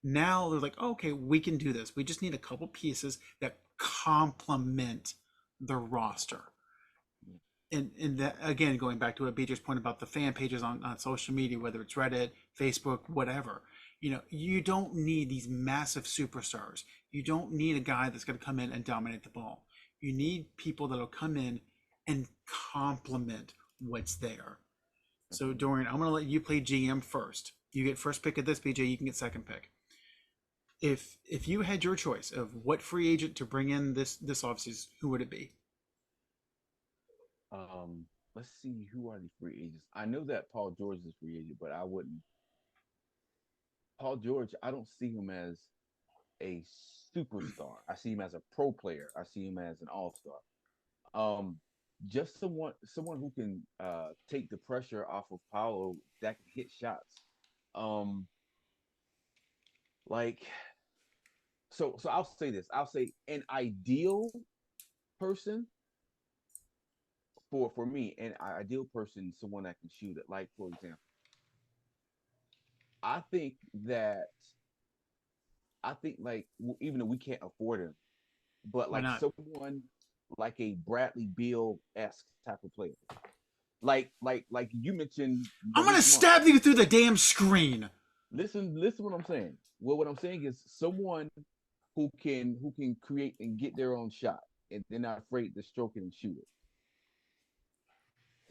Now they're like, okay, we can do this. We just need a couple pieces that complement the roster. And that, again, going back to what BJ's point about the fan pages on social media, whether it's Reddit, Facebook, whatever, you don't need these massive superstars. You don't need a guy that's going to come in and dominate the ball. You need people that'll come in and complement what's there. So Mhm. Dorian, I'm going to let you play GM first. You get first pick of this, BJ. You can get second pick. If you had your choice of what free agent to bring in this offseason, who would it be? Um, let's see who are the free agents. I know that Paul George is a free agent, but I wouldn't. Paul George, I don't see him as a superstar. I see him as a pro player. I see him as an all-star. Um, just someone who can take the pressure off of Paolo that can hit shots. Um, like so I'll say this. I'll say an ideal person for me, an ideal person, someone that can shoot it. Like for example, I think that I think like even though we can't afford him, but Why like not? someone like a Bradley Beal esque type of player. Like you mentioned I'm going to Malik Monk. stab you through the damn screen. Listen what I'm saying. Well, what I'm saying is someone who can create and get their own shot, and they're not afraid to stroke it and shoot it.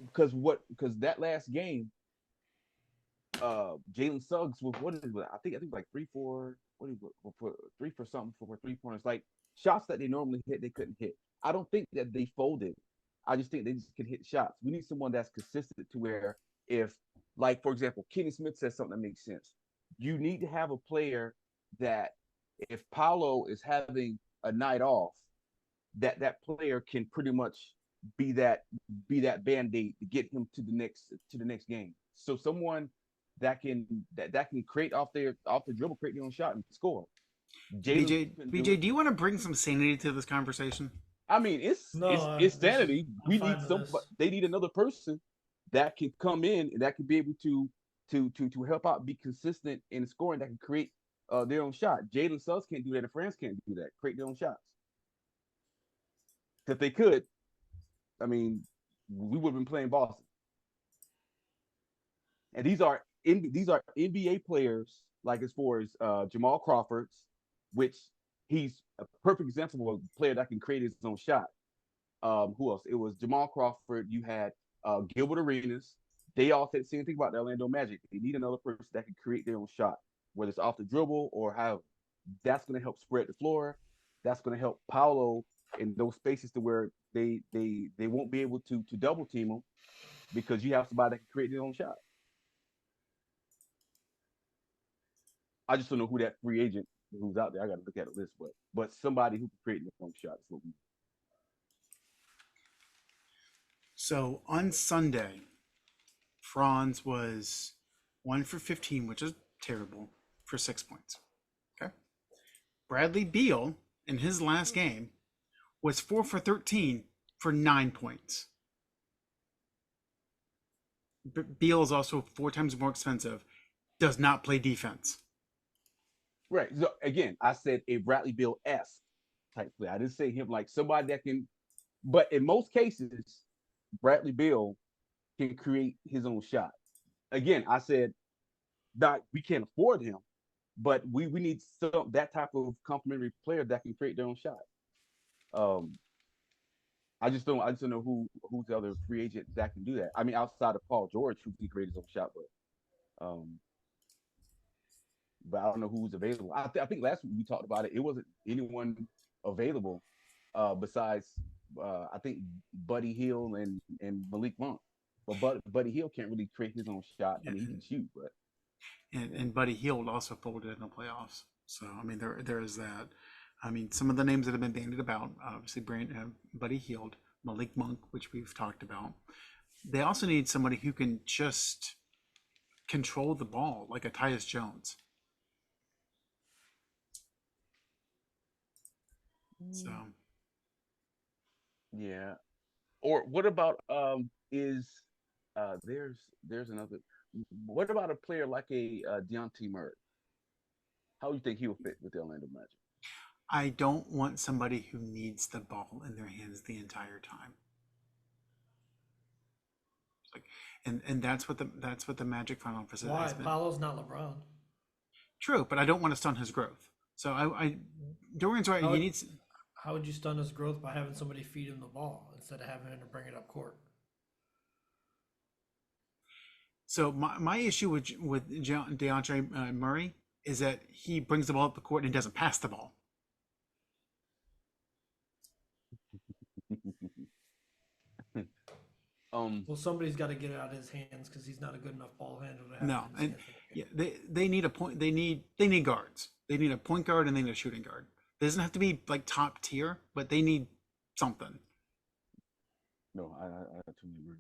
Because that last game, Jalen Suggs was what is it? I think like 3 for what is it, for 3 for something for 3 pointers, like shots that they normally hit they couldn't hit. I don't think that they folded. I just think they just could hit shots. We need someone that's consistent to where if, like for example, Kenny Smith says something that makes sense. You need to have a player that if Paolo is having a night off, that player can pretty much be that be that band-aid to get him to the next game. So someone that can create off the dribble, create their own shot and score. Jalen BJ, can do BJ, it. do you want to bring some sanity to this conversation? I mean, No, it's this is sanity. I'm We need fine with some. this. They need another person that can come in and that can be able to help out, be consistent in scoring. That can create their own shot. Jalen Suggs can't do that. The France can't do that. Create their own shots. If they could, I mean, we would have been playing Boston. And these are NBA players, like as far as Jamal Crawford's, which he's a perfect example of a player that can create his own shot. Who else? It was Jamal Crawford. You had Gilbert Arenas. They all said the same thing about the Orlando Magic. They need another person that can create their own shot, whether it's off the dribble or how. That's going to help spread the floor. That's going to help Paolo in those spaces to where they won't be able to double team them because you have somebody that can create their own shot. I just don't know who that free agent who's out there. I got to look at the list, but somebody who can create their own shot is what we. So on Sunday, Franz was 1 for 15, which is terrible, for 6 points. Okay. Bradley Beal, in his last game, was 4 for 13 for 9 points. Beal is also 4 times more expensive, does not play defense. Right. So again, I said a Bradley Bill S type player. I didn't say him like somebody that can, but in most cases, Bradley Bill can create his own shot. Again, I said that we can't afford him, but we need some that type of complementary player that can create their own shot. Um, I just don't know who's the other free agent that can do that. I mean, outside of Paul George, who can create his own shot, but I don't know who's available. I think last week we talked about it. It wasn't anyone available besides I think Buddy Hill and Malik Monk. But Buddy Hill can't really create his own shot. I And, mean, he can shoot, but yeah. and Buddy Hield also folded in the playoffs. So, I mean, there is that. I mean, some of the names that have been bandied about, obviously, Buddy Hield, Malik Monk, which we've talked about. They also need somebody who can just control the ball, like a Tyus Jones. So, Mm, yeah. Or what about is there's another. What about a player like a Deontay Murray? How do you think he will fit with the Orlando Magic? I don't want somebody who needs the ball in their hands the entire time. Like, and that's what the Magic front office Why? has been. Paolo's not LeBron. True, but I don't want to stunt his growth. So Dorian's right. How He would- needs. How would you stun his growth by having somebody feed him the ball instead of having him to bring it up court? So my issue with Dejounte Murray is that he brings the ball up the court and doesn't pass the ball. Well, somebody's got to get it out of his hands because he's not a good enough ball handler to have No, it in his and hands. yeah, they need a point. They need guards. They need a point guard and they need a shooting guard. It doesn't have to be like top tier, but they need something. No, I totally agree.